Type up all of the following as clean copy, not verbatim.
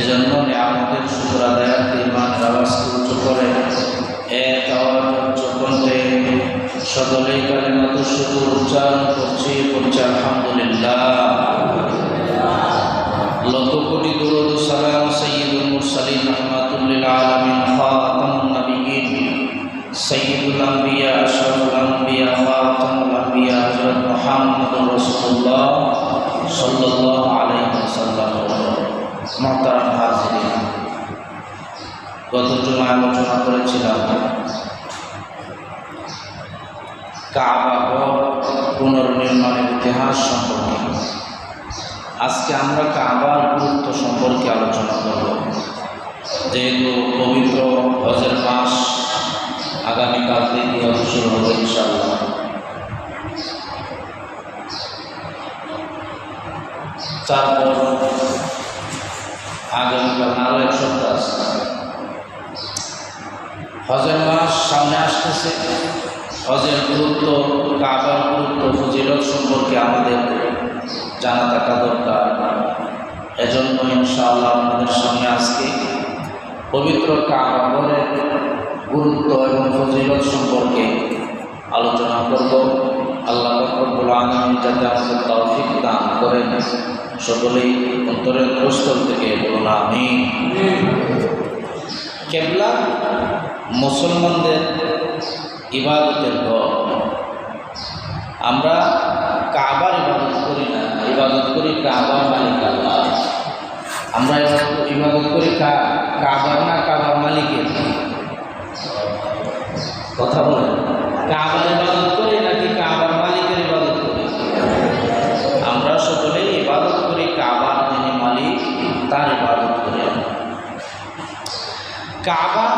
এজন্য নিয়ামতের শুকর আদায়ার্থে ইমানের আওয়াজকে উঁচু করে এক আওয়াজ উচ্চ কণ্ঠে সকলেই কালিমাতুশ শুকর উচ্চারণ করছি আলহামদুলিল্লাহ। লক্ষ কোটি দুরূদ ও সালাম সাইয়্যিদুল মুরসালিন রাহমাতুল লিল আলামিন খাতামুন নবিয়্যিন সাইয়্যিদুল আম্বিয়া আশরাফুল আম্বিয়া খাতামুল আম্বিয়া হযরত মুহাম্মদুর রাসূলুল্লাহ সাল্লাল্লাহু আলাইহি ওয়াসাল্লাম। মুহতারাম হাজিরিন, গত জুমায় আলোচনা করেছিলাম কাবা ঘর পুনর্নির্মাণের ইতিহাস সম্পর্কে। আজকে আমরা কাবার গুরুত্ব সম্পর্কে আলোচনা করব। যেহেতু পবিত্র হজের মাস আগামীকাল থেকে শুরু হবে ইনশাআল্লাহ। তারপর আগামীকাল আরও এক সপ্তাহ আছে। হজের মাস সামনে আসতেছে। হজের গুরুত্ব, কাবার গুরুত্ব, ফজিলত সম্পর্কে আমাদের জানা থাকা দরকার। এজন্য ইনশাআল্লাহ আপনাদের সামনে আজকে পবিত্র কাবা ঘরের গুরুত্ব এবং ফজিলত সম্পর্কে আলোচনা করব। আল্লাহ রব্বুল আলামিন যাতে আমাদের তৌফিক দান করেন, সকলেই অন্তরের প্রস্থল থেকে বলুন আমিন। কিবলা মুসলমানদের ইবাদতের ঘর। আমরা কাবার ইবাদত করি না, ইবাদত করি কাবার মালিক আল্লাহ। আমরা ইবাদত করি কাবার না কাবার মালিকের? কথা বলেন, কাবার ইবাদত করি নাকি কাবার মালিকের ইবাদত করি? আমরা সকলেই ইবাদত করি কাবার যিনি মালিক, তার ইবাদত করি। কাবা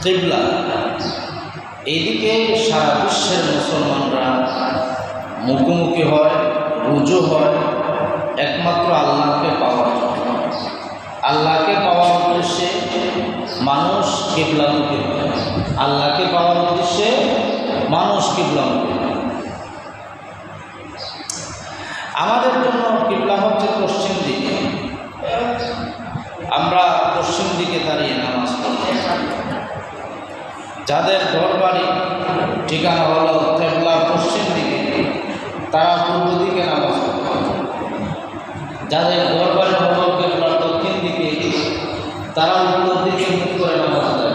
কিবলা, এইদিকে সারা বিশ্বের মুসলমানরা মুখোমুখি হয়, রুজু হয় একমাত্র আল্লাহকে পাওয়ার জন্য। আল্লাহকে পাওয়ার উদ্দেশ্যে মানুষ কিবলামুখী হয়। আল্লাহকে পাওয়ার উদ্দেশ্যে মানুষ কিবলামুখী হয়। আমাদের জন্য কিবলা হচ্ছে পশ্চিম দিকে। আমরা পশ্চিম দিকে দাঁড়িয়ে নামাজ পড়ি। যাদের ঘরবাড়ি ঠিকানা হলো কিবলা পশ্চিম দিকে, তারা পূর্ব দিকে নামাজ পড়ে। যাদের ঘরবাড়ি হলো কিবলা দক্ষিণ দিকে, তারা উত্তর দিকে মুখ করে নামাজ পড়ে।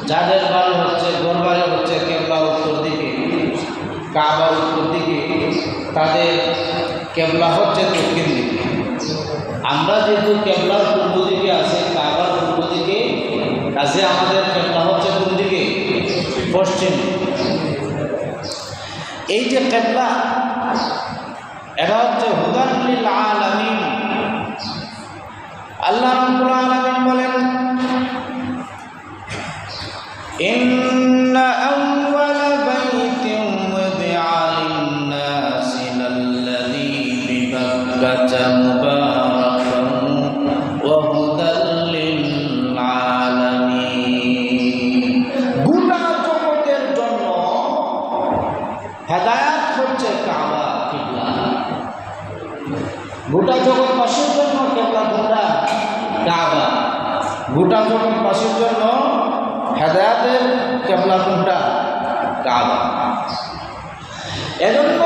যাদের বাড়ি হচ্ছে ঘরবাড়ি হচ্ছে কিবলা উত্তর দিকে, কাবা উত্তর দিকে, তাদের কিবলা হচ্ছে দক্ষিণ দিকে। আমরা যেহেতু কিবলার পূর্ব দিকে আছে, কাবার পূর্ব দিকে কাছে, আমাদের কিবলা হচ্ছে কোন দিকে? পশ্চিম। এই যে কিবলা, এটা হচ্ছে হুদান লিল আলামিন। আল্লাহ রাব্বুল আলামিন বলেন, ইন্না আউওয়ালা বাইতিন উযিআ লিন-নাসি লাল্লাযী বিবাক্কাতা মুবারাকান ওয়া হুদাল লিল আলামিন। গোটা জগতের জন্য হেদায়েত হচ্ছে কাবা, কিবলা। গোটা জগৎবাসীর জন্য কিবলা কোনটা? কাবা। গোটা জগৎবাসীর জন্য হেদায়েতের কিবলা কোনটা? কাবা। এজন্য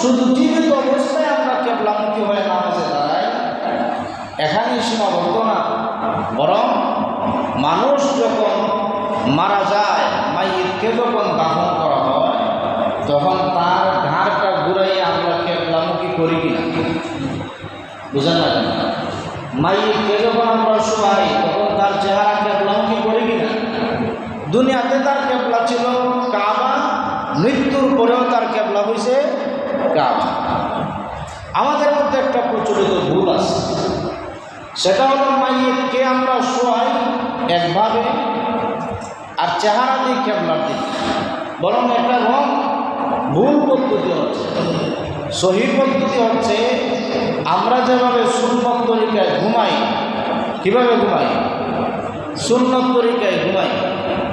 শুধু জীবিত অবস্থায় আমরা কিবলামুখী হয়ে নামাজে দাঁড়াই, এখানেই সীমাবদ্ধ না, বরং মানুষ যখন মারা যায়, মাইয়িতকে যখন দাফন করা হয়, তখন তার ঘাড়টা ঘুরাইয়ে আমরা কিবলামুখী করি কিনা? বুঝেন না কেন? মাইয়িতকে যখন আমরা শোয়াই, তখন তার চেহারা কিবলামুখী করি কিনা? দুনিয়াতে তার কিবলা ছিল কাবা, মৃত্যুর পরেও তার কিবলা হয়েছে কাবা। আমাদের মধ্যে একটা প্রচলিত ভুল আছে, সেটা হলো মাইয়িতকে আমরা শোয়াই একভাবে আর চেহারা দিই কিবলার দিকে। বরং একটা রং ভুল পদ্ধতি হচ্ছে। সহি পদ্ধতি হচ্ছে আমরা যেভাবে সুন্নত তরিকায় ঘুমাই, কীভাবে ঘুমাই? সুন্নত তরিকায় ঘুমাই,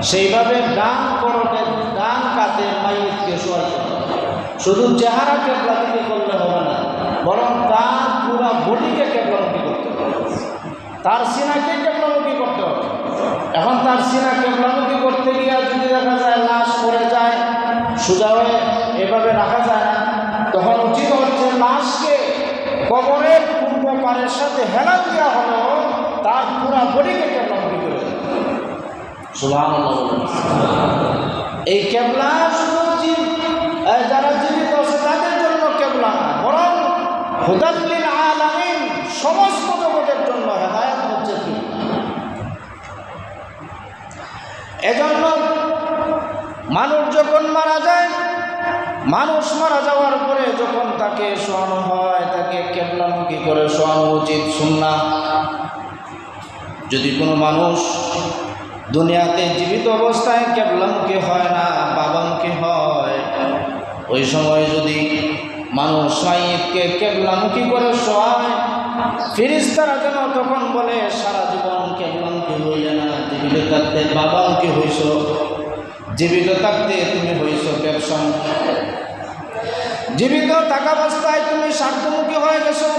সেইভাবে ডান কাতে মাইয়িতকে শোয়াই। শুধু চেহারা কেবলা দিকে করলে হবে না, বরং তার পুরা বডিকে কেবলামুখী করতে হবে, তার সিনাকে কেবলামুখী করতে হবে। এখন তার সিনা কেবলামুখী করতে গিয়ে যদি দেখা যায় লাশ পড়ে যায়, সোজা হয়ে এভাবে রাখা যায় না, তখন উচিত হচ্ছে লাশকে কবরের পূর্ব পারের সাথে হেলান দেওয়া হলো তার পুরা বডিকে কেবলামুখী করে দেবে। সুবহানাল্লাহ। এই কেবলা শুধু যারা জীবিত আছে তাদের জন্য কেবলা না, বরং হুদাল লিল আলামিন, সমস্ত জগতের জন্য হেদায়েত হচ্ছে কি। এজন্য মানুষ যখন মারা যায়, মানুষ মারা যাওয়ার পরে যখন তাকে শোয়ানো হয়, তাকে কেবলামুখী করে শোয়ানো উচিত, সুন্নাহ। যদি কোনো মানুষ দুনিয়াতে জীবিত অবস্থায় কেবলামুখী হয় না, বাবামুখী হয়, ওই সময় যদি মানুষ মাইয়িতকে কেবলামুখী করে শোয়ায়, ফেরেশতারা যেন তখন বলে সারা জীবন কেবলামুখী হইলে না, জীবিত থাকতে বাবামুখী হইছ, জীবিত থাকতে তুমি হইছ ব্যবসামুখী, জীবিত থাকা অবস্থায় তুমি স্বার্থমুখী হয়ে গেছো,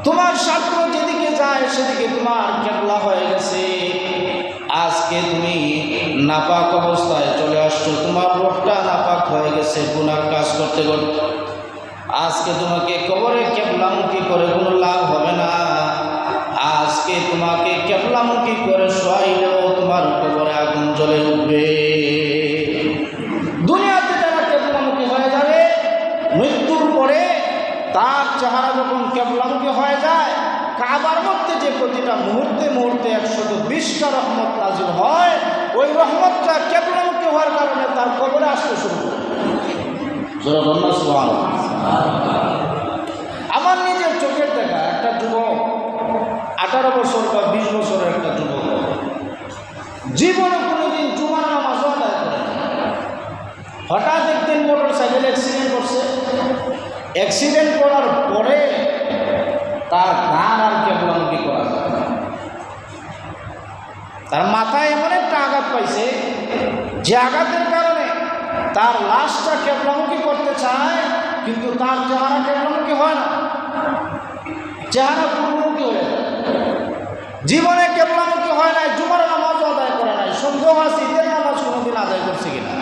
তোমার স্বার্থ যেদিকে যায় সেদিকে তোমার কেবলা হয়ে গেছে। আজকে তুমি নাপাক অবস্থায় চলে আসছো, তোমার রূহটা নাপাক হয়ে গেছে গুনার কাজ করতে করতে। আজকে তোমাকে কবরে কেবলামুখী করে কোনো লাভ হবে না। আজকে তোমাকে কেবলামুখী করে শোয়াইলেও তোমার কবরে আগুন জ্বলে উঠবে। দুনিয়াতে যারা কেবলামুখী হয়ে যাবে, মৃত্যুর পরে তার চেহারা যখন কেবলামুখী হয়ে যায়, কাবার মধ্যে যে প্রতিটা মুহূর্তে মুহূর্তে 120টা রহমত নাজিল হয়, ওই রহমতটা কেবলামুখী হওয়ার কারণে তার কবরে আসতে শুরু করে। আমার নিজের চোখের দেখা একটা যুবক, 18 বছর বা 20 বছরের একটা যুবক, জীবনে কোনোদিন জুমার নামাজও আদায় করে না। হঠাৎ একদিন মোটর সাইকেল অ্যাক্সিডেন্ট করছে। অ্যাক্সিডেন্ট করার পরে তার গান আর কেবলামুখী করা যায় না। তার মাথায় এমন একটা আঘাত পাইছে যে আঘাতের কারণে তার লাশটা কেবলামুখী করতে চায়, কিন্তু তার চেহারা কেবলামুখী হয় না, চেহারা পূর্বমুখী হয়ে যায়। জীবনে কেবলামুখী হয় নাই, জুমার নামাজও আদায় করে নাই, সন্দেহ আছে ঈদের নামাজ কোনোদিন আদায় করছে কিনা।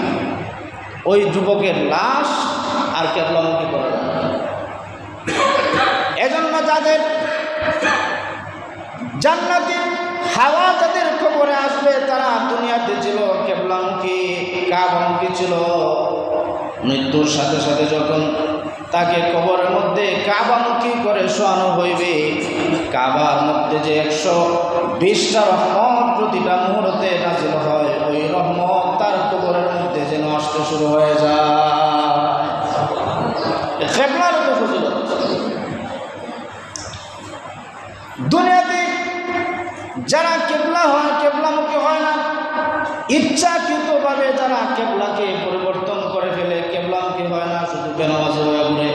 ওই যুবকের লাশ আর কেবলামুখী করে না। এজন্য যাদের জান্নাতের হাওয়া যাদের কবরে আসবে, তারা দুনিয়াতে ছিল কেবলামুখী, কাবামুখী ছিল। মৃত্যুর সাথে সাথে যখন তাকে কবরের মধ্যে কাবামুখী করে শোয়ানো হইবে, কাবার মধ্যে যে 120টা রহমত প্রতিটা মুহূর্তে নাজিল হয়, ওই রহমত তার কবরের মধ্যে যেন আসতে শুরু হয়ে যায়। কেবলার তো ফজিলত। দুনিয়াতে যারা কেবলা হয়, কেবলামুখী হয় না, ইচ্ছাকৃতভাবে যারা কেবলাকে পরিবর্তন করে ফেলে, কেবলামুখী হয় না, শুধু বেনামাজি হয়ে ঘুরে।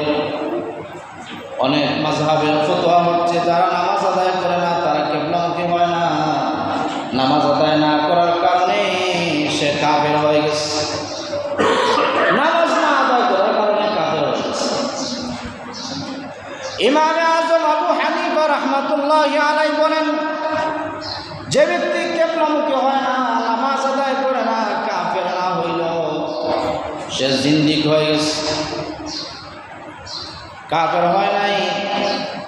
অনেক মাযহাবের ফতোয়া হচ্ছে যারা নামাজ আদায় করে না তারা কেবলামুখী হয় না, নামাজ আদায় না করার কারণে সে কাফের হয়ে গেছে, নামাজ না আদায় করার কারণে কাফের হয়ে গেছে। ইমাম আযম আবু হানিফা রাহমাতুল্লাহি আলাইহি বলেন, যে ব্যক্তি কেবলামুখী হয় না, নামাজ আদায় করে না, কাফের না হইল, সে জিন্দিক হয়ে গেছে। কাফের হয় নাই,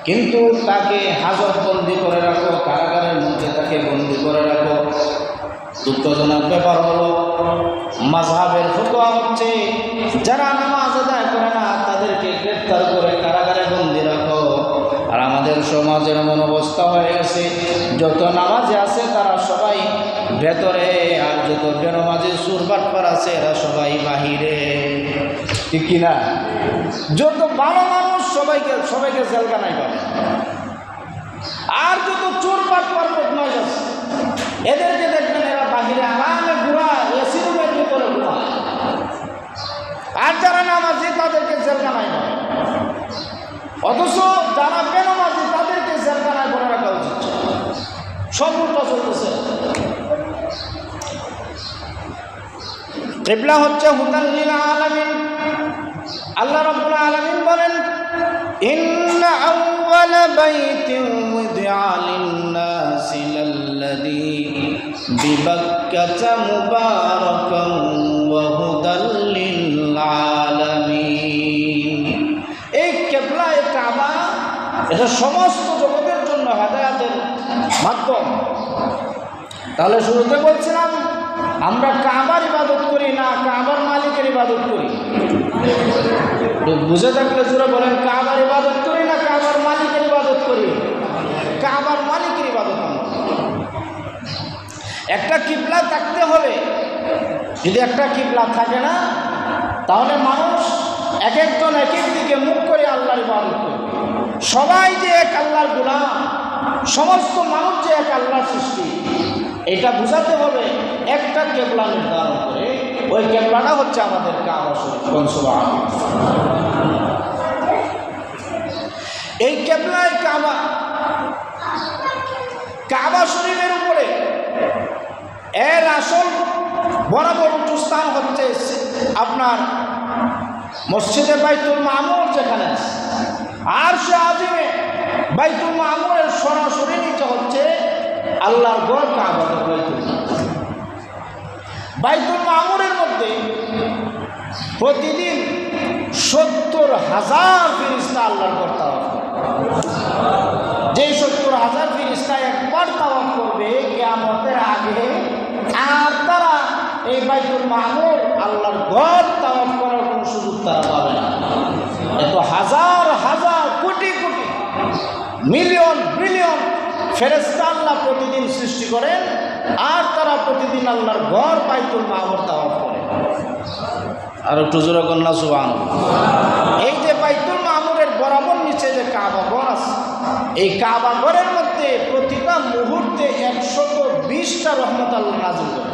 কিন্তু তাকে হাজত বন্দি করে রাখো, কারাগারের মধ্যে তাকে বন্দি করে রাখো। দুঃখজনক ব্যাপার হলো মাযহাবের ফতোয়া হচ্ছে যারা নামাজ আদায় করে না তাদেরকে গ্রেফতার করে কারাগারে বন্দি রাখো। আর আমাদের সমাজের এমন অবস্থা হয়ে গেছে, যত নামাজি আছে তারা সবাই ভেতরে, আর যত বেনামাজি সুরবাটপার আছে এরা সবাই বাহিরে, ঠিক কিনা? যত ভালো মানুষ সবাইকে জেলখানায় পাবে, আর যত চোর বাটপার বদমাশ আছে এদেরকে দেখবেন এরা বাহিরে আরামে ঘুরা, এসি রুমের ভিতরে ঘুরা। আর যারা নামাজি তাদেরকে জেলখানায় পাবে, অথচ যারা বেনামাজি তাদেরকে জেলখানায় ভরে রাখা উচিত। সব উল্টা চলতেছে। কিবলা হচ্ছে হুদাল লিল আলামিন, আল্লাহ রাব্বুল আলামিন বলেন, ইন্না আউওয়ালা বাইতিন উযিআ লিন-নাসি লাল্লাযী বিবাক্কাতা মুবারাকান ওয়া হুদাল লিল-আলামিন। এই কিবলা, এই কাবা, এটা সমস্ত জগতের জন্য হেদায়েতের মাধ্যম। তাহলে শুরুতে বলছিলাম, আমরা কাবার ইবাদত করি না কাবার মালিকের ইবাদত করি? বুঝে থাকলে জোরে বলেন, কাবার ইবাদত করি না কাবার মালিকের ইবাদত করি? কাবার মালিকের ইবাদত। একটা কিবলা থাকতে হবে। যদি একটা কিবলা থাকে না, তাহলে মানুষ এক একজন এক এক দিকে মুখ করে আল্লাহর ইবাদত করবে। সবাই যে এক আল্লাহর গোলাম, সমস্ত মানুষ যে এক আল্লাহর সৃষ্টি, এটা বুঝাতে হবে একটা কেবলা নির্ধারণ করে। ওই কেবলাটা হচ্ছে আমাদের কাবা শরীফ। এই কেবলায় কাবা শরীফের উপরে এর আসল বরাবর উঁচু স্থান হচ্ছে আপনার মসজিদে বাইতুল মামুর যেখানে আছে, আর সে আজিমে বাইতুল মামুরের সরাসরি নিচে হচ্ছে আল্লাহর ঘর কাবা। বাইতুল মামুরের মধ্যে প্রতিদিন 70,000 ফেরেশতা আল্লাহর ঘর তাওয়াফ করে। যে 70,000 ফেরেশতা একবার তাওয়াফ করবে কিয়ামতের আগে, আর তারা এই বাইতুল মামুর আল্লাহর ঘর তাওয়াফ করার কোনো সুযোগ তারা পাবে না। এত হাজার হাজার কোটি কোটি মিলিয়ন বিলিয়ন ফেরেশতা আল্লাহ প্রতিদিন সৃষ্টি করেন, আর তারা প্রতিদিন আল্লাহর ঘর বাইতুল মামুর তাওয়াফ করে। আর একটু জোরে কন্যা সুবহানাল্লাহ। এই যে বাইতুল মামুরের বরাবর নিচে যে কাবা ঘর আছে, এই কাবা ঘরের মধ্যে প্রতিটা মুহূর্তে 120টা রহমত আল্লাহ নাযিল করে।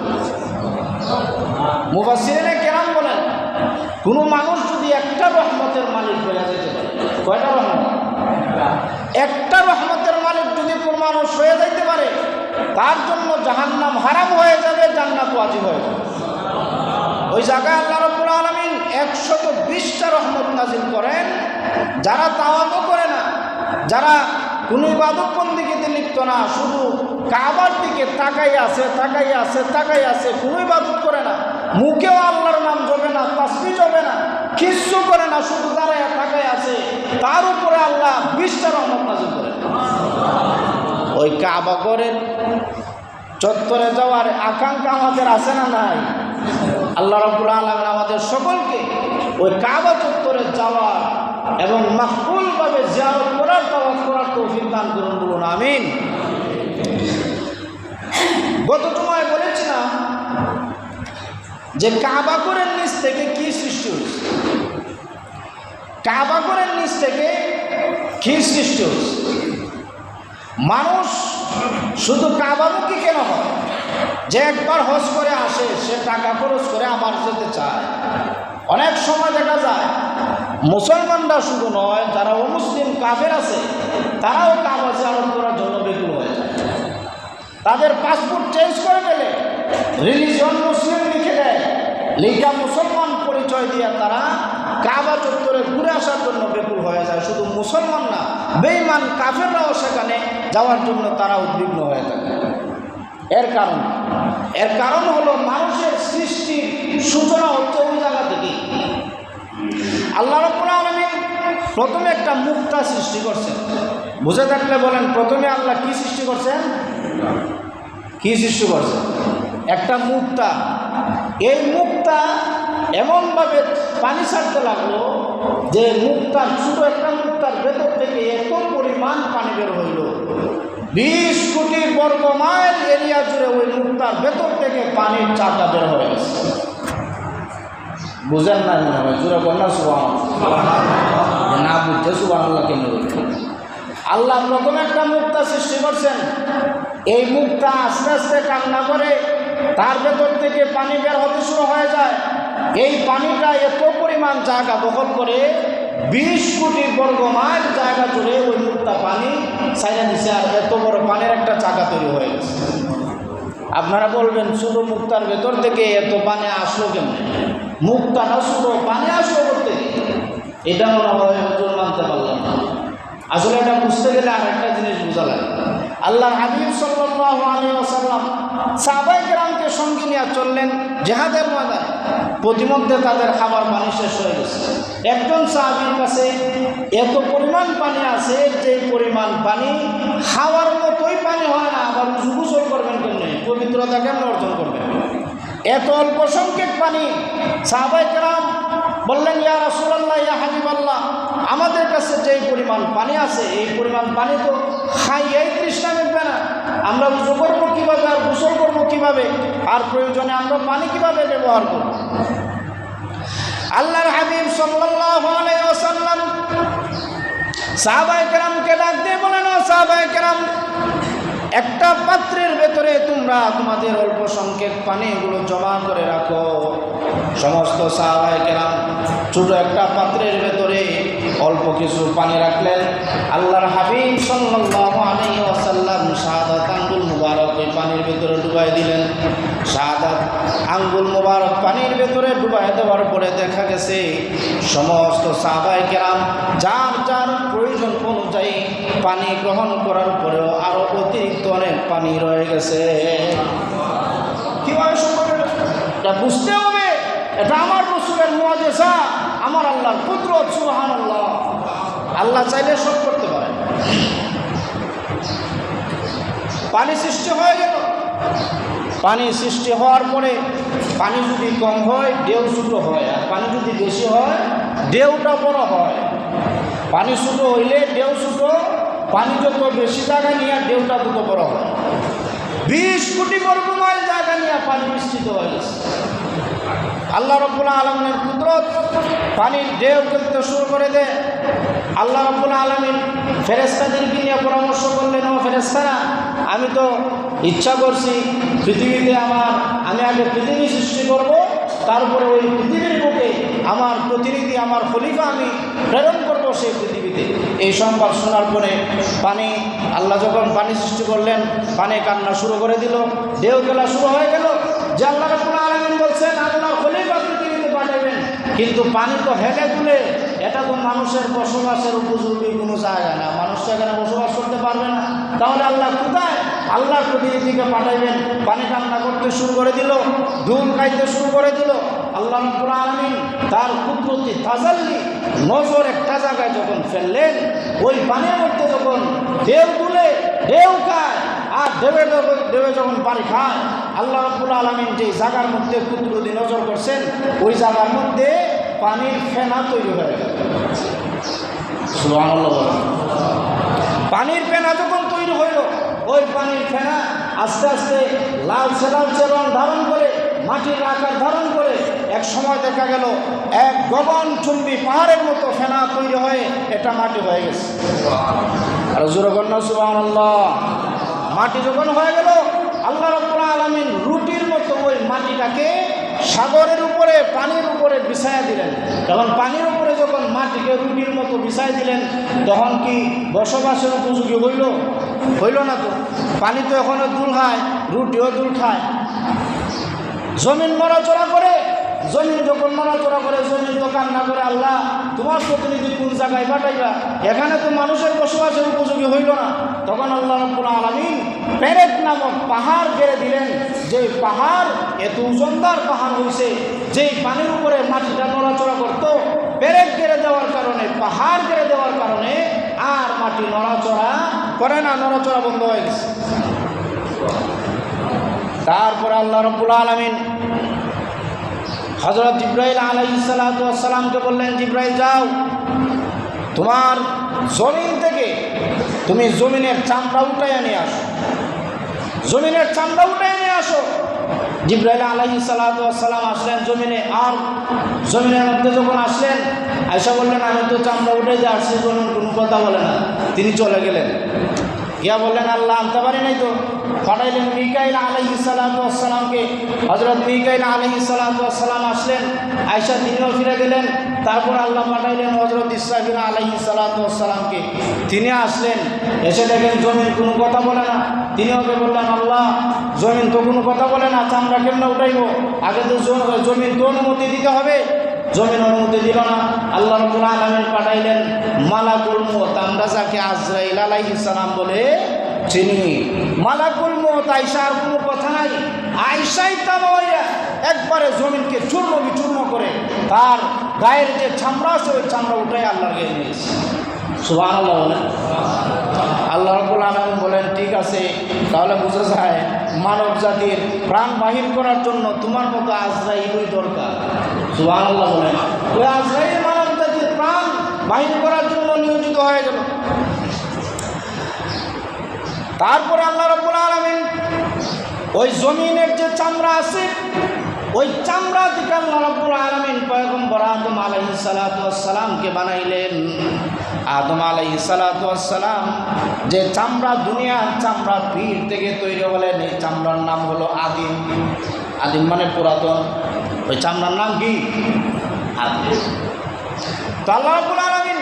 মুফাসসিরিনে কেরাম বলেন, কোনো মানুষ যদি একটা রহমতের মালিক হয়ে যেতে পারে, কয়টা রহমত? একটা রহমতের মালিক যদি কোনো মানুষ হয়ে যাইতে পারে, তার জন্য জাহান্নাম হারাম হয়ে যাবে, জান্নাত ওয়াজিব হয়ে যাবে। ওই জায়গায় আল্লাহ রাব্বুল আলামিন 120টা রহমত নাযিল করেন। যারা তাওয়াফ করে না, যারা কোনো ইবাদত বন্দেগীতে লিপ্ত না, শুধু কাবার দিকে তাকাই আছে, কোনো ইবাদত করে না, মুখেও আল্লাহর নাম জপে না, তাসবিহ জপে না, কিচ্ছু করে না, শুধু দাঁড়ায় তাকাই আছে, তার উপরে আল্লাহ 20টা রহমত নাযিল করেন। ওই কাবা ঘরের চত্বরে যাওয়ার আকাঙ্ক্ষা আমাদের আছে না নাই? আল্লাহ রাব্বুল আলামিন আমাদের সকলকে ওই কাবা চত্বরে যাওয়ার এবং মাকবুলভাবে জিয়ারত করার, তাওয়াফ করার তৌফিক দান করুন, বলুন আমিন। গত জুমায় বলেছিলাম যে কাবা ঘরের নিচ থেকে কি সৃষ্টি হয়েছে, কাবা ঘরের নিচ থেকে কি সৃষ্টি হয়েছে। মানুষ শুধু কাবামুখী কেন হয়? যে একবার হজ করে আসে, সে টাকা খরচ করে আবার যেতে চায়। অনেক সময় দেখা যায় মুসলমানরা শুধু নয়, যারা অমুসলিম কাফের আছে, তারাও কাবা জিয়ারত করার জন্য বেকুল হয়ে যায়। তাদের পাসপোর্ট চেঞ্জ করে ফেলে, রিলিজিয়ন মুসলিম লিখে দেয়, লিখা মুসলমান পরিচয় দিয়ে তারা কাবা চত্বরে ঘুরে আসার জন্য বেকুল হয়ে যায়। শুধু মুসলমান না, বেঈমান কাফেররাও সেখানে যাওয়ার জন্য তারা উদ্বিগ্ন হয়ে থাকে। এর কারণ হলো মানুষের সৃষ্টির সূচনা হচ্ছে ওই জায়গা থেকে। আল্লাহ রাব্বুল আলামিন প্রথমে একটা মুক্তা সৃষ্টি করছেন। বুঝে থাকলে বলেন, প্রথমে আল্লাহ কি সৃষ্টি করছেন? কি সৃষ্টি করছেন? একটা মুক্তা। এই মুক্তা এমনভাবে পানি ছাড়তে লাগলো যে মুক্তার, ছোট একটা মুক্তার ভেতর থেকে এত পরিমাণ পানি বের হইল, 20 কোটি বর্গ মাইল এরিয়া জুড়ে ওই মুক্তার ভেতর থেকে পানির চাকা বের হয়ে গেছে। বুঝেন না? মনে হয় জুড়ে বন্যা সুবহানাল্লাহ, না বুঝতে সুবহানাল্লাহ কেন বলছেন? আল্লাহ প্রথমে একটা মুক্তা সৃষ্টি করছেন। এই মুক্তা আস্তে আস্তে কান্না করে তার ভেতর থেকে পানি বের হতে শুরু হয়ে যায়। এই পানিটা এত পরিমাণ জায়গা দখল করে 20 কোটি বর্গ মাইল জায়গা জুড়ে ওই মুক্তা পানি ছাইড়া দিছে, আর এত বড় পানির একটা চাকা তৈরি হয়ে গেছে। আপনারা বলবেন, শুধু মুক্তার ভেতর থেকে এত পানি আসলো কেমন? মুক্তাটা শুধু পানি আসলো করতে, এটা মনে হয় হুজুর মানতে পারলাম না। আসলে এটা বুঝতে গেলে আর একটা জিনিস বোঝা লাগে। আল্লাহর হাবিব সাল্লাল্লাহু আলাইহি ওয়াসাল্লাম সাহাবায়ে কেরামকে সঙ্গে নিয়ে চললেন জিহাদের ময়দানে। প্রতিমধ্যে তাদের খাবার পানি শেষ হয়ে গেছে। একজন সাহাবীর কাছে এত পরিমাণ পানি আছে, যে পরিমাণ পানি খাওয়ার মতোই পানি হয় না, আবার গোসল করবেন কেমনে, পবিত্রতা কেমন অর্জন করবেন? এত অল্প সংখ্যক পানি। সাহাবায়ে কেরাম বললেন, ইয়া রাসূলুল্লাহ, ইয়া হাবিবাল্লাহ, আমাদের কাছে যেই পরিমাণ পানি আছে এই পরিমাণ পানি তো খাইয়েই তৃষ্ণা মিটবে না। আমরা উযু করবো কীভাবে, আর গোসল করবো কীভাবে, আর প্রয়োজনে আমরা পানি কীভাবে ব্যবহার করব? আল্লাহর হাবিব সাল্লাল্লাহু আলাইহি ওয়াসাল্লাম সাহাবায়ে কেরামকে ডাক দিয়ে বলেন, ও সাহাবায়ে কেরাম, একটা পাত্রের ভেতরে তোমরা তোমাদের অল্প সংখ্যক পানিগুলো জমা করে রাখো। সমস্ত সাহাবায়ে কেরাম ছোট একটা পাত্রের ভেতরে অল্প কিছু পানি রাখলেন। আল্লাহর হাবিব সাল্লাল্লাহু আলাইহি ওয়াসাল্লাম শাহাদাত আঙ্গুল মুবারক ওই পানির ভেতরে ডুবাই দিলেন। শাহাদাত আঙ্গুল মুবারক পানির ভেতরে ডুবাই দেওয়ার পরে দেখা গেছে সমস্ত সাহাবায়ে কেরাম যার যার প্রয়োজন অনুযায়ী পানি গ্রহণ করার পরেও আরও অতিরিক্ত অনেক পানি রয়ে গেছে। কীভাবে সম্ভব? এটা বুঝতে হবে, এটা আমার রাসূলের মুআজিজা, আমার আল্লাহর কুদরত। সুবহানাল্লাহ। আল্লাহ চাইলে সব করতে পারে। পানি সৃষ্টি হয়ে গেল। পানি সৃষ্টি হওয়ার পরে পানি যদি কম হয় ঢেউ ছোটো হয়, আর পানি যদি বেশি হয় ঢেউটা বড় হয়। পানি ছোটো হইলে ঢেউ ছোটো, পানি যত বেশি জায়গা নিয়ে ঢেউটা তত বড় হয়। 20 কোটি বর্গ মাইল জায়গা নিয়ে পানি বিস্তৃত হয়ে গেছে। আল্লাহ রাব্বুল আলামিনের কুদরত, পানির ঢেউ করতে শুরু করে দেয়। আল্লাহ রাব্বুল আলামিন ফেরেশতাদেরকে নিয়ে পরামর্শ করলেন, ও ফেরেশতারা, আমি তো ইচ্ছা করছি পৃথিবীতে আমি আগে পৃথিবী সৃষ্টি করব, তারপরে ওই পৃথিবীর বুকে আমার প্রতিনিধি, আমার খলিফা আমি প্রেরণ করব সেই পৃথিবীতে। এই সংবাদ শোনার পরে আল্লাহ যখন পানি সৃষ্টি করলেন, পানি কান্না শুরু করে দিল, ঢেউ খেলা শুরু হয়ে গেল। যে আল্লাহ রাব্বুল আলামিন বলছেন আল্লাহ খলিফা পৃথিবীতে পাঠাবেন, কিন্তু পানি তো হেলে তুলে, এটা তো মানুষের বসবাসের উপযোগী কোনো জায়গা না, মানুষ তো এখানে বসবাস করতে পারবে না। তাহলে আল্লাহ কোথায় আল্লাহর প্রতিনিধিকে পাঠাইবেন? পানি কান্না করতে শুরু করে দিল, ধুল খাইতে শুরু করে দিল। আল্লাহ রাব্বুল আলামিন তার কুদরতি তাজাল্লি নজর একটা জায়গায় যখন ফেললেন, ওই পানির মধ্যে যখন ঢেউ তুলে ঢেউ খায়, আর ঢেউয়ে যখন পানি খায়, আল্লাহ রাব্বুল আলামিন যে জায়গার মধ্যে কুদরতি নজর করছেন, ওই জায়গার মধ্যে পানির ফেনা তৈরি হয়ে গেল। সুবহানাল্লাহ। পানির ফেনা যখন তৈরি হইল, ওই পানির ফেনা আস্তে আস্তে লালচে লালচে রং ধারণ করে, মাটির আকার ধারণ করে, এক সময় দেখা গেল এক গগনচুম্বী পাহাড়ের মতো ফেনা তৈরি হয়ে এটা মাটি হয়ে গেছে। আর জোরে কন্যা সুবহানাল্লাহ। মাটি যখন হয়ে গেল, আল্লাহ রাব্বুল আলামিন রুটির মতো ওই মাটিটাকে সাগরের উপরে, পানির উপরে বিছায়া দিলেন। তখন পানির উপরে যখন মাটিকে রুটির মতো বিছাই দিলেন, তখন কি বসবাসের উপযোগী হইল না? তো পানি তো এখনও দুল খায়, রুটিও দুল খায়। জমিন নড়াচড়া করে, জমিন যখন নড়াচড়া করে, জমিন তো কান্না করে, আল্লাহ তোমার প্রতিনিধি কোন জায়গায় পাঠাইবা, এখানে তো মানুষের বসবাসের উপযোগী হইল না। তখন আল্লাহ রাব্বুল আলামিন পেরেক নামক পাহাড় গেড়ে দিলেন। যেই পাহাড় এত ওজনদার পাহাড় হয়েছে, যেই পানির উপরে মাটিটা নড়াচড়া করতো, পেরেক গেড়ে দেওয়ার কারণে, পাহাড় গেড়ে দেওয়ার কারণে আর মাটি নড়াচড়া করে না, নড়াচড়া বন্ধ হয়ে গেছে। তারপর আল্লাহ রাব্বুল আলামিন হযরত জিবরাইল আলাইহিস সালাতু ওয়াস সালামকে বললেন, জিবরাইল যাও, তোমার জমিন থেকে তুমি জমিনের চামড়া উঠাইয়া নিয়ে আসো, জমিনের চামড়া উঠাইয়া নিয়ে আসো। জিবরাইল আলাইহিস সালাতু ওয়াস সালাম আসলেন জমিনে, আর জমিনের মধ্যে যখন আসলেন, আয়েশা বললেন, আমি তো চামড়া উঠে দিয়ে আসছি, জমিন কোনো কথা বলে না। তিনি চলে গেলেন, গিয়া বললেন, আল্লাহ আনতে পারি নাই তো। পাঠাইলেন মিকাইল আলাইহিস সালাতু ওয়াস সালামকে। হযরত মিকাইল আলাইহিস সালাতু ওয়াস সালাম আসলেন, আয়েশা তিনিও ফিরে গেলেন। তারপর আল্লাহ পাঠাইলেন হযরত ইসরাফিল আলাইহিস সালাতু ওয়াস সালামকে। তিনি আসলেন, এসে দেখেন জমিন কোনো কথা বলে না। তিনি ওকে বললেন, আল্লাহ জমিন তো কোনো কথা বলে না, চামড়া কেমনে উঠাইব? আগে তো জমিন তো অনুমতি দিতে হবে। জমিন অনুমতি দিল না। আল্লাহ রাব্বুল আলামিন পাঠাইলেন মালাকুল মউত, আমরা যাকে আজরাইল আলাইহিস সালাম বলে চিনি। মালাকুল মউত আয়েশার কোনো কথা নাই, আয়েশাই তামাইয়া একবারে জমিনকে চূর্ণ বিচূর্ণ করে তার গায়ের যে চামড়া আছে ওই চামড়া উঠাই আল্লাহর গায়ে নিয়েছে। সুবহানাল্লাহ বলেন। আল্লাহ রাব্বুল আলামিন বলেন ঠিক আছে, তাহলে বোঝা যায় মানব জাতির প্রাণ বাহির করার জন্য তোমার মতো আজরাইলই দরকার। সুবহানাল্লাহ বলেন। ওই আজরাইল মানব জাতির প্রাণ বাহির করার জন্য নিয়োজিত হয়ে গেল। তারপরে আল্লাহ রাব্বুল আলামিন ওই জমিনের যে চামড়া আছে ওই চামড়া থেকে আল্লাহ রাব্বুল আলামিন পয়গম্বর আদম আলাইহিস সালাতু ওয়াস সালামকে বানাইলেন। আদম আলাইহিস সালাতু ওয়াস সালাম যে চামড়া, দুনিয়ার চামড়া পীর থেকে তৈরি হলেন, এই চামড়ার নাম হলো আদিম। আদিম মানে পুরাতন। ওই চামড়ার নাম কি? আদিম। তো আল্লাহ রাব্বুল আলামিন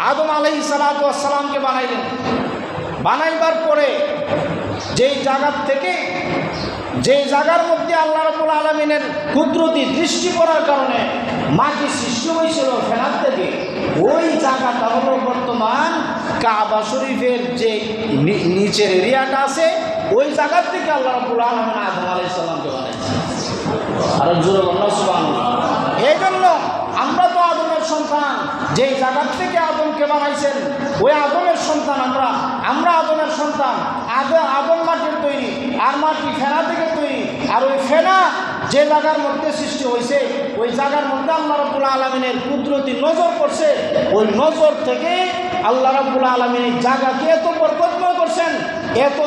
আদম আলাইহিস সালাতু ওয়াস সালামকে বানাইলেন। বানাইবার পরে যেই জায়গার থেকে, যেই জায়গার মধ্যে আল্লাহ রাব্বুল আলামিনের কুদরতি দৃষ্টি পড়ার কারণে মাটি সৃষ্টি হয়েছিল ফেনার থেকে, ওই জায়গাটা হলো বর্তমান কাবা শরীফের যে নিচের এরিয়াটা আছে, ওই জায়গার থেকে আল্লাহ রাব্বুল আলামিন আদম আলাইহিস সালামকে বানাইছেন। আর জোরে বলুন সুবহানাল্লাহ। এই জন্য আমরা তো আদমের সন্তান, যেই জায়গার থেকে আদমকে বানাইছেন ওই আদমের সন্তান আমরা আদমের সন্তান। আদম মাটির তৈরি, আর মাটি ফেনা থেকে তৈরি। আর ওই ফেনা যে জায়গার মধ্যে সৃষ্টি হয়েছে ওই জায়গার মধ্যে আল্লাহ রাব্বুল আলামিনের কুদরতি নজর পড়ছে। ওই নজর থেকে আল্লাহ রাব্বুল আলামিন এই জায়গাকে এত বরকতময় করছেন, এত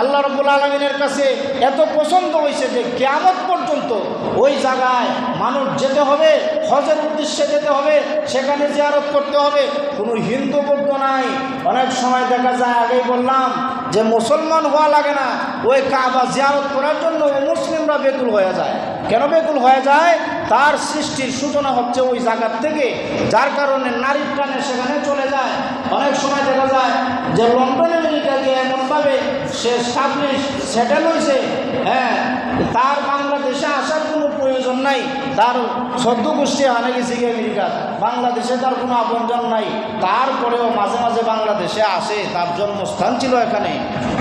আল্লাহ রাব্বুল আলামিনের কাছে এত পছন্দ হয়েছে যে কিয়ামত পর্যন্ত ওই জায়গায় মানুষ যেতে হবে, হজের উদ্দেশ্যে যেতে হবে, সেখানে জিয়ারত করতে হবে। কোনো হিন্দু বৌদ্ধ নাই। অনেক সময় দেখা যায়, আগেই বললাম যে মুসলমান হওয়া লাগে না, ওই কাবা জিয়ারত করার জন্য মুসলিমরা বেকুল হয়ে যায়। কেন বেকুল হয়ে যায়? তার সৃষ্টির সূচনা হচ্ছে ওই জায়গার থেকে, যার কারণে নারীর টানে সেখানে চলে যায়। অনেক সময় দেখা যায় যে লন্ডন আমেরিকা গিয়ে এমনভাবে সে স্টাবলিশ সেটেল হয়েছে, হ্যাঁ, তার বাংলাদেশে আসার কোনো প্রয়োজন নাই। তার সদ্য গোষ্ঠী হানে গেছে গিয়ে আমেরিকা, বাংলাদেশে তার কোনো আপনজন নাই। তারপরেও মাঝে মাঝে বাংলাদেশে আসে। তার জন্মস্থান ছিল এখানে,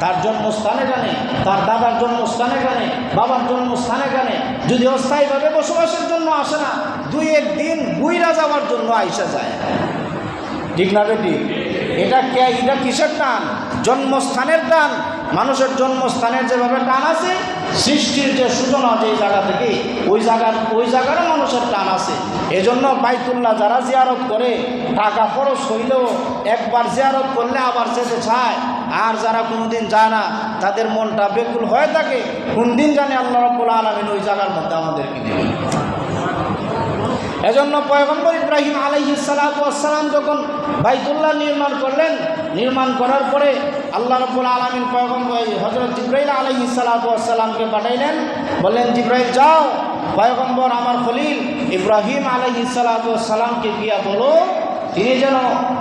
তার জন্মস্থান এখানে, তার দাদার জন্মস্থান এখানে, বাবার জন্মস্থান এখানে। যদি অস্থায়ীভাবে বসবাসের জন্য আসে না, দুই একদিন বুইরা যাওয়ার জন্য আইসা যায়। ঠিক না বেটি? এটা কিসের টান? জন্মস্থানের টান। মানুষের জন্মস্থানের যেভাবে টান আছে, সৃষ্টির যে সূচনা যেই জায়গা থেকে ওই জায়গারও মানুষের টান আছে। এজন্য বাইতুল্লাহ যারা জিয়ারত করে, টাকা খরচ হইলেও একবার জিয়ারত করলে আবার যেতে চায়। আর যারা কোনোদিন যায় না, তাদের মনটা বেকুল হয়ে থাকে, কোন দিন জানে আল্লাহ রাব্বুল আলামিন ওই জায়গার মধ্যে আমাদেরকে দেবেন। এজন্য পয়গম্বর ইব্রাহিম আলাইহিস সালাতু ওয়াস সালাম যখন বাইতুল্লাহ নির্মাণ করলেন, নির্মাণ করার পরে আল্লাহ রাব্বুল আলামিন পয়গম্বর হযরত জিবরাইল আলাইহিস সালাতু ওয়াস সালামকে পাঠাইলেন। বললেন, জিবরাইল যাও, পয়গম্বর আমার খলিল ইব্রাহিম আলাইহিস সালাতু ওয়াস সালামকে গিয়া বলো, তিনি যেন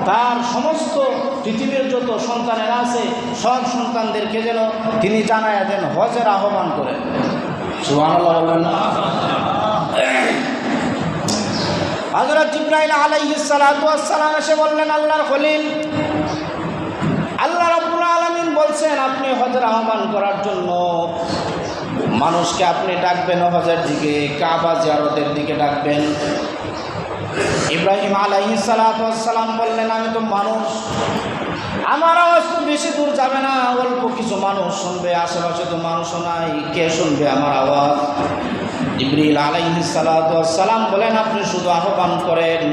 তার সমস্ত পৃথিবীর যত সন্তানেরা আছে সব সন্তানদেরকে যেন তিনি জানাইয়া দেন, হজের আহ্বান করেন। সুবহানাল্লাহ বলবেন না? হযরত জিবরাইল আলাইহিস সালাতু ওয়াস সালাম এসে বললেন, আল্লাহর খলিল, আল্লাহ রাব্বুল আলামিন বলছেন আপনি হজের আহ্বান করার জন্য মানুষকে আপনি ডাকবেন হজের দিকে, কাবা জিয়ারতের দিকে ডাকবেন। ইব্রাহিম আলাইহিস সালাতু ওয়াস সালাম বললেন, আমি তো মানুষ, আমার আওয়াজ তো বেশি দূর যাবে না, অল্প কিছু মানুষ শুনবে, আশেপাশে তো মানুষও নাই, কে শুনবে আমার আওয়াজ? জিবরিল আলাইহিস সালাতু ওয়াস সালাম বলেন, আপনি শুধু আহ্বান করেন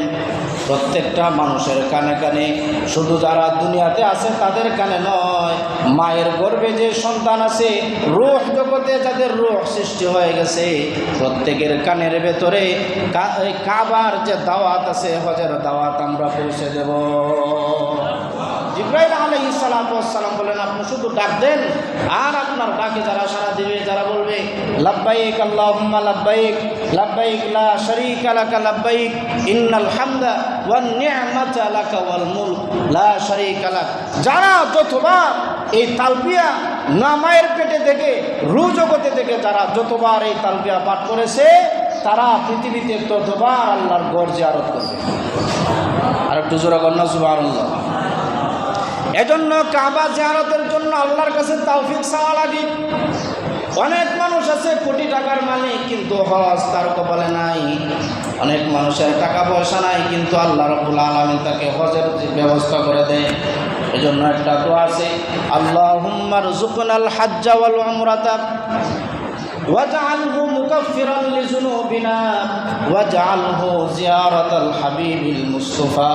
প্রত্যেকটা মানুষের কানে কানে, শুধু যারা দুনিয়াতে আছে তাদের কানে নয়, মায়ের গর্ভে যে সন্তান আছে, রূহ জগতে যাদের রূহ সৃষ্টি হয়ে গেছে, প্রত্যেকের কানের ভেতরে কাবার যে দাওয়াত আছে, হজের দাওয়াত আমরা পৌঁছে দেব। জিবরাইল আলাইহিস সালাতু ওয়াস সালাম বলেন, আপনি শুধু ডাক দেন, আর আপনার ডাকে যারা সাড়া দিবে, যারা বলবে লাব্বাইক আল্লাহুম্মা লাব্বাইক, লাব্বাইক লা শারীকা লাকা লাব্বাইক, ইন্নাল হামদা ওয়ান নি'মাতা লাকা ওয়াল মুলক লা শারীকা লাক, যারা যতবার এই তালবিয়া না মায়ের পেটে থেকে রূহ জগতে থেকে যারা যতবার এই তালবিয়া পাঠ করেছে, তারা পৃথিবীতে ততবার আল্লাহর ঘর জিয়ারত করবে। আর একটু জোরে কন্যা সুবহানাল্লাহ। এজন্য কাবা জিয়ারতের জন্য আল্লাহর কাছে তৌফিক চাওয়া লাগে। অনেক মানুষ আছে কোটি টাকার মালিক, কিন্তু হজ তার কপালে নাই। অনেক মানুষের টাকা পয়সা নাই, কিন্তু আল্লাহ রাব্বুল আলামিন তাকে হজের ব্যবস্থা করে দেয়। এজন্য একটা দোয়া আছে, আল্লাহুম্মা রযুকনাল হাজ্জা ওয়াল উমরাতা ওয়াজআলহু মুকাফফিরান লিযুনুবিনা ওয়াজআলহু জিয়ারাতাল হাবিবিল মুস্তাফা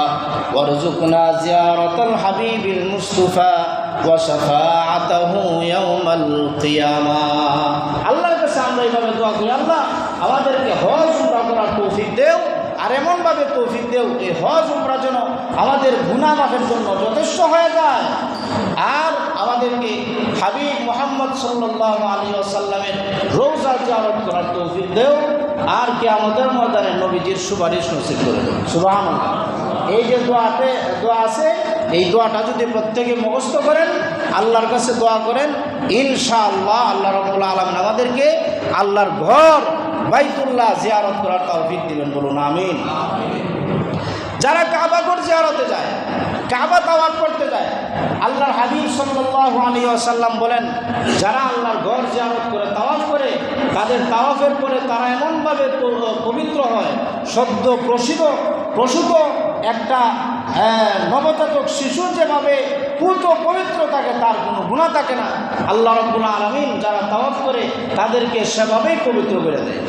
ওয়ারযুকনা জিয়ারাতাল হাবিবিল মুস্তাফা ওয়া শাফাআতাহু ইয়াউমাল কিয়ামাহ। আল্লাহর কাছে আমরা এইভাবে দোয়া করি, আল্লাহ আমাদেরকে হজ উমরা করার তৌফিক দেও, আর এমনভাবে তৌফিক দেও এই হজ উমরা যেন আমাদের গুনাহ মাফের জন্য যথেষ্ট হয়ে যায়, আর আমাদেরকে হাবিব মুহাম্মদ সাল্লাল্লাহু আলাইহি ওয়াসাল্লামের রওজা জিয়ারত করার তৌফিক দেও, আর কিয়ামতের ময়দানে নবীজির সুপারিশ নসিব করে দেও। সুবহানাল্লাহ। এই যে দোয়া আছে, এই দোয়াটা যদি প্রত্যেকে মুখস্থ করেন, আল্লাহর কাছে দোয়া করেন, ইনশাআল্লাহ আল্লাহ রাব্বুল আলামিন আমাদেরকে আল্লাহর ঘর বাইতুল্লাহ জিয়ারত করার তৌফিক দিবেন। বলুন আমিন। যারা কাবা ঘর জিয়ারতে যায়, কাবা তাওয়াফ করতে যায়, আল্লাহর হাবিব সাল্লাল্লাহু আলাইহি ওয়াসাল্লাম বলেন, যারা আল্লাহর ঘর জিয়ারত করে তাওয়াফ করে, তাদের তাওয়াফের পরে তারা এমনভাবে পবিত্র হয়, সদ্য প্রসূত একটা নবজাতক শিশু যেভাবে পুত পবিত্র থাকে, তার কোনো গুনাহ থাকে না। আল্লাহ রাব্বুল আলামিন যারা তাওয়াফ করে তাদেরকে সেভাবেই পবিত্র করে দেয়।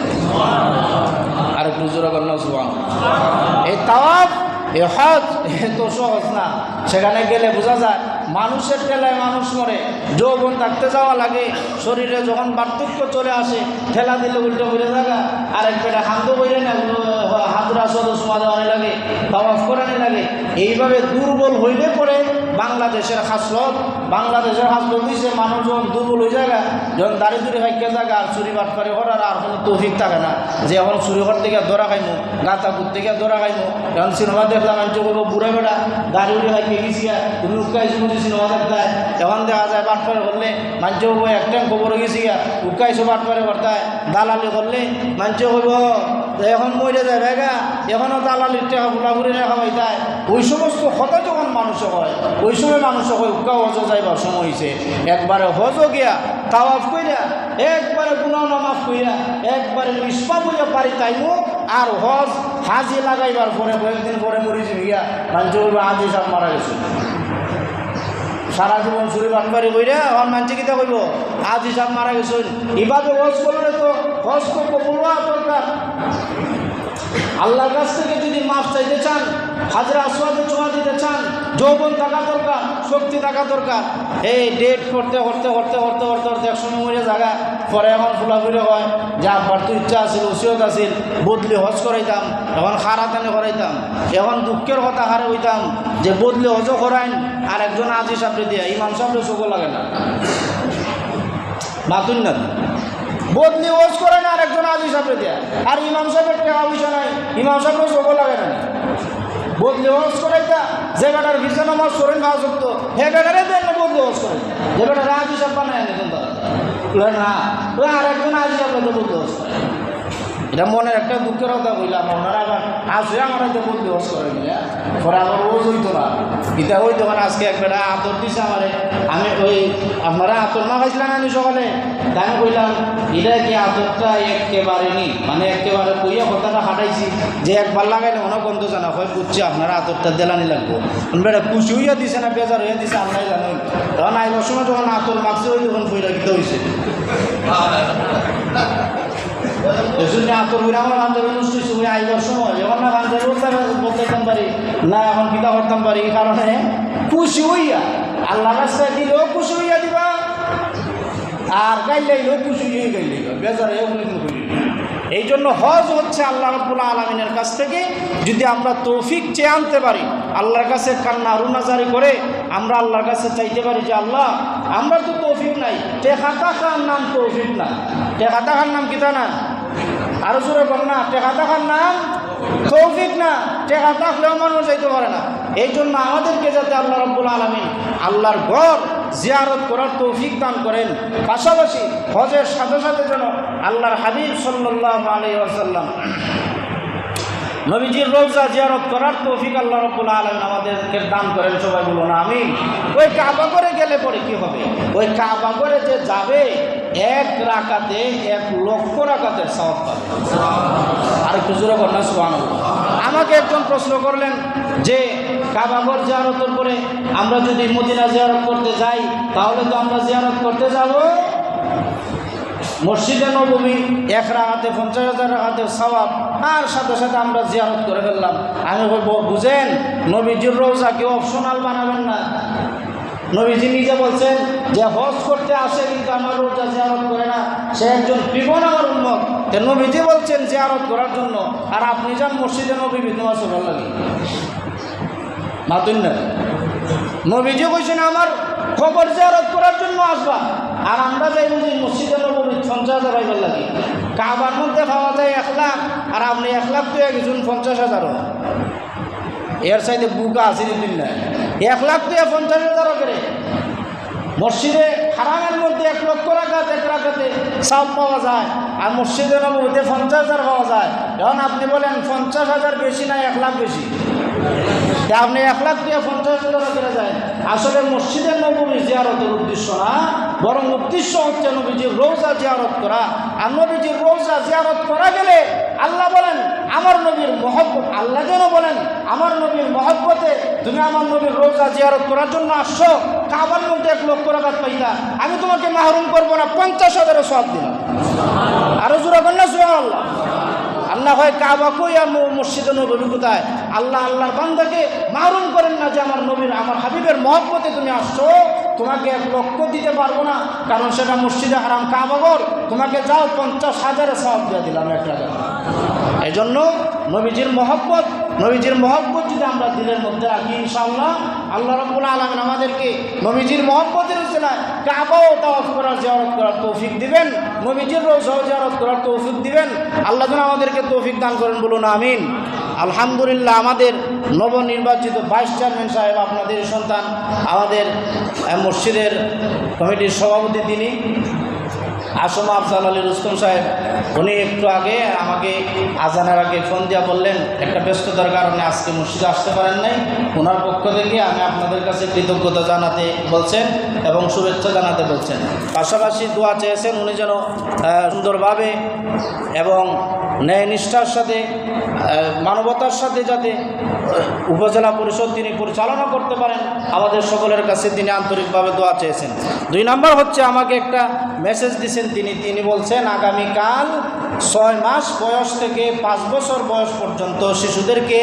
আর একটু জোরে বলুন সুবহানাল্লাহ। এই তাওয়াফ, এই হজ এত সহজ না। সেখানে গেলে বোঝা যায় মানুষের ঠেলায় মানুষ মরে, যৌবন থাকতে যাওয়া লাগে, শরীরে যখন পার্থক্য চলে আসে ঠেলা দিলে উল্টো করে জায়গা, আর এক পেটে হাত বইরে না হাতুরা সদস্যমা দেওয়ানি লাগে, তাওয়াফ করানি লাগে। এইভাবে দুর্বল হইলে পরে বাংলাদেশের হাসলত দিচ্ছে, মানুষ যখন দুর্বল হয়ে জায়গা, যখন দাঁড়িয়ে দূরে হাইকে জায়গা, আর চুরি বাটপারি করার আর কোনো তৌফিক থাকে না, যে এখন চুরি করতে গিয়ে ধরা খাইমো, গাঁথা ঘুরতে গিয়ে ধরা খাইমো। এখন সিনেমা দেখলাম আমি করবো বুড়া বেড়া দাঁড়ি উড়ে হাইকে গেছিয়া, তুমি উৎকাইছি বুঝি সিনেমা দেখতায়, এখন দেখা যায় বাটপারে করলে মাঞ্চ হবো একটা খবরে গেছি গিয়া উৎকাইছো বাটপারে করতায়, দালালি করলে মাঞ্চ হইব এখন মরে যায় ভেগা, এখনও দালালির টাকা ফুলাফুরি রেখা পাইতায়। ওই সমস্ত কথা যখন মানুষ হয়, ওই সময় মানুষ হয় উকা হজ যাইবার সময় হয়েছে, একবারে হজ গিয়া তাওয়াফ কইরা একবারে গুনাহ মাফ কইরা একবারে নিষ্পাপ হইয়া পারি তাইমো, আর হজ হাজি লাগাইবার পরে কয়েকদিন পরে মরিছি গিয়া মানুষ হইব হাজি সাহেব মারা গেছে। সারা জীবন চুরি বাটপারি কইরা এখন মানুষ কিতা কইব আজ হিসাব মারা গেছেন। এভাবে হজ করলে তো হজ তো কবুল হওয়া দরকার। আল্লাহর কাছ থেকে যদি মাফ চাইতে চান, হাজরা আসওয়াদে ছোঁয়া দিতে চান, যৌবন থাকা দরকার, শক্তি থাকা দরকার। এই ডেট করতে একসময় মরে জায়গা পরে এখন ফুলাফুলি হয় যে আব্বার তো ইচ্ছা আছিল, ওসিয়ত আছিল, বদলি হজ করাইতাম, এখন হারাতানে করাইতাম। এখন দুঃখের কথা হারে হইতাম যে বদলি হজও করাইন, আর একজন আজি সাপড়ে দিয়া ইমাম সাপড়ে চোখও লাগে না, মাতুন না বদলি ওয়াজ করে না, আর একজন আজি সাহেবের দেয়া, আর ইমাম সাহেবের টাকা পয়সা নাই, ইমাম সাহেবের চোখও লাগে না। বদলি ওয়াজ করাইতা যে বেটার ভিসা নামাজ করেন না আসতো, হে বেটারে দেন না বদলি ওয়াজ করেন, যে বেটার আজি সাহেব বানায় না, আর একজন আজি সাহেব বদলি ওয়াজ করে। এটা মনের একটা দুঃখের কথা বললাম, আপনারা আবার আসে আমার হয়তো বদলি ওয়াজ করে নিলে পরে আমার ওজ হইতো না। এটা ওই তখন আজকে এক বেটা আতর দিছে আমারে, আমি ওই আপনারা আতর না খাইছিলেন আমি সকালে, তাই আমি কইলাম এটা কি আতরটা একেবারে নি, মানে একেবারে কইয়া কথাটা হাঁটাইছি যে একবার লাগাইলে মনে গন্ধ জানা হয়, বুঝছি আপনারা আতরটা দেলানি লাগবো। বেটা খুশি হইয়া দিছে না বেজার হইয়া দিছে আপনারাই জানেন। তখন আইবার সময় যখন আতর মাখছে ওই তখন বইটা কিতে হয়েছে আতর হইলে আমার বান্ধবী নষ্ট হয়েছে। ওই আইবার সময় যখন না বান্ধবী বলতাম পারি না, এখন কিতা করতাম পারি, এই কারণে খুশি হইয়া আল্লাহ রাস্তায় দিলেও খুশি হইয়া দিবা, আর গাইলেও খুশি হয়ে গাইলে বেজার হয়ে কোনোদিন করি। এই জন্য হজ হচ্ছে আল্লাহ রাব্বুল আলামিনের কাছ থেকে যদি আমরা তৌফিক চেয়ে আনতে পারি, আল্লাহর কাছে কান্না রুনাজারি করে আমরা আল্লাহর কাছে চাইতে পারি যে আল্লাহ আমরা তো তৌফিক নাই, টেকা টাকার নাম তৌফিক না, টেকা টাকার নাম কিতা না, আরো জোরে বল না, টেকা টাকার নাম তৌফিক না, টেকা থাকলেও মানুষ যাইতে পারে না। এই জন্য আমাদেরকে যাতে আল্লাহ রাব্বুল আলামিন আল্লাহর ঘর জিয়ারত করার তৌফিক দান করেন। পাশাপাশি হজের সাথে সাথে যেন আল্লাহর হাবিব সাল্লাল্লাহু আলাইহি ওয়াসাল্লাম নবীজির রওজা জিয়ারত করার তৌফিক আল্লাহ রাব্বুল আলামিন আমাদেরকে দান করেন। সবাই বলুন আমিন। ওই কাবা করে গেলে পরে কি হবে? ওই কাবা করে যে যাবে এক রাকাতে 1,00,000 রাকাতের সওয়াব পাবে। আর একটু জোরে বলুন সুবহানাল্লাহ। আমাকে একজন প্রশ্ন করলেন যে কাবা ঘর জিয়ারতের পরে আমরা যদি মদিনা জিয়ারত করতে যাই তাহলে তো আমরা জিয়ারত করতে যাব মসজিদে নববী, এক রাকাতে 50,000 রাকাতের সওয়াব, আর সাথে সাথে আমরা জিয়ারত করে ফেললাম। আমি বুঝেন, নবীজির রওজা কেউ অপশনাল বানাবেন না। নবীজি নিজে বলছেন যে হজ করতে আসে কিন্তু আমার রওজা জিয়ারত করে না, সে একজন বিগণ আমার উম্মত। তো নবীজি বলছেন জিয়ারত করার জন্য, আর আপনি যান মসজিদে নববী নামাজ পড়ার লাগি মাতুন না। নবীজি কইছেন আমার খবর জিয়ারত করার জন্য আসবা, আর আমরা যাই বুঝি মসজিদে নববী 50,000 পাইবার লাগে। কাবার মধ্যে পাওয়া যায় 1 লাখ, আর আপনি 1 লাখ তো একজন 50,000। এর সাইডে বুকা আছে দিন না, 1 লাখ তো 50,000 করে। মসজিদে হারামের মধ্যে 1,00,000 রাকাত, এক রাকাতে সওয়াব পাওয়া যায়, আর মসজিদে নববীতে 50,000 পাওয়া যায়। এখন আপনি বলেন 50,000 বেশি না 1 লাখ বেশি? আপনি 1 লাখ দিয়ে 50,000 করে যায়। আসলে মসজিদে নববী জিয়ারতের উদ্দেশ্য না, বরং উদ্দেশ্য হচ্ছে নবীজির রওজা জিয়ারত করা। আর নবীজির রওজা জিয়ারত করা গেলে আল্লাহ বলেন আমার নবীর মহব্বত, আল্লাহ যেন বলেন আমার নবীর মহব্বতে তুমি আমার নবীর রওজা জিয়ারত করার জন্য আসছো, কাবার মধ্যে 1,00,000 রাকাত পাইতা, আমি তোমাকে মাহরুম করবো না, 50,000 সওয়াব দিলাম। আরো জোরে বলেন না সুবহানাল্লাহ। আল্লাহ হয় কাবা কই আর মসজিদে নববী কোথায়? আল্লাহ আল্লাহর বান্দাকে মাহরুম করেন না যে আমার নবীর, আমার হাবিবের মহব্বতে তুমি আসছো, তোমাকে 1,00,000 দিতে পারবো না, কারণ সেটা মসজিদে হারাম কাবা ঘর। তোমাকে যাও 50,000 সওয়াব দিয়ে দিলাম 1 টাকা। এই জন্য নবীজির মহব্বত যদি আমরা দিলের মধ্যে রাখি, ইনশাআল্লাহ আল্লাহ রাব্বুল আলামিন আমাদেরকে নবীজির মহব্বতের উসিলায় কাবাও তাওয়াফ করার, জিয়ারত করার তৌফিক দিবেন, নবীজির রওজা জিয়ারত করার তৌফিক দিবেন। আল্লাহ যেন আমাদেরকে তৌফিক দান করেন, বলুন আমিন। আলহামদুলিল্লাহ, আমাদের নবনির্বাচিত ভাইস চেয়ারম্যান সাহেব, আপনাদের সন্তান, আমাদের মসজিদের কমিটির সভাপতি তিনি আসম আফজাল আলী রুস্তম সাহেব, উনি একটু আগে আমাকে আজানের আগে ফোন দিয়া বললেন একটা ব্যস্ততার কারণে আজকে মসজিদে আসতে পারেন নাই। ওনার পক্ষ থেকে আমি আপনাদের কাছে কৃতজ্ঞতা জানাতে বলছেন এবং শুভেচ্ছা জানাতে বলছেন। পাশাপাশি দোয়া চেয়েছেন উনি যেন সুন্দরভাবে এবং ন্যায়নিষ্ঠার সাথে, মানবতার সাথে যাতে উপজেলা পরিষদ তিনি পরিচালনা করতে পারেন, আমাদের সকলের কাছে তিনি আন্তরিকভাবে দোয়া চেয়েছেন। 2 নম্বর হচ্ছে আমাকে একটা মেসেজ দিয়েছেন তিনি বলছেন আগামীকাল 6 মাস বয়স থেকে 5 বছর বয়স পর্যন্ত শিশুদেরকে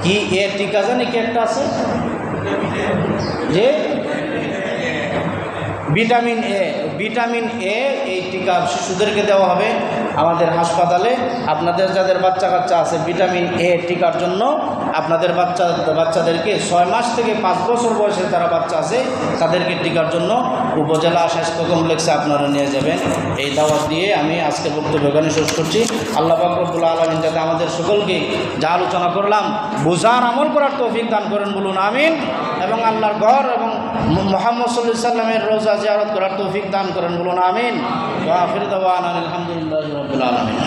কি টিকা জানি কি একটা আছে যে ভিটামিন এ, এই টিকা শিশুদেরকে দেওয়া হবে আমাদের হাসপাতালে। আপনাদের যাদের বাচ্চা কাচ্চা আছে ভিটামিন এ টিকার জন্য আপনাদের বাচ্চাদেরকে 6 মাস থেকে 5 বছর বয়সের যারা বাচ্চা আছে তাদেরকে টিকার জন্য উপজেলা স্বাস্থ্য কমপ্লেক্সে আপনারা নিয়ে যাবেন। এই দাওয়াত দিয়ে আমি আজকের বক্তব্য এখানে শেষ করছি। আল্লাহ পাক রব্বুল আলামিন যাতে আমাদের সকলকে যা আলোচনা করলাম বুঝার, আমল করার তৌফিক দান করেন, বলুন আমিন। এবং আল্লাহর ঘর এবং মুহাম্মদ সাল্লাল্লাহু আলাইহি সাল্লামের রওজা জিয়ারত করার তৌফিক দান করেন, বলুন আমিন। ওয়া আখিরু দাওয়ানা আলহামদুলিল্লাহি রাব্বিল আলামিন।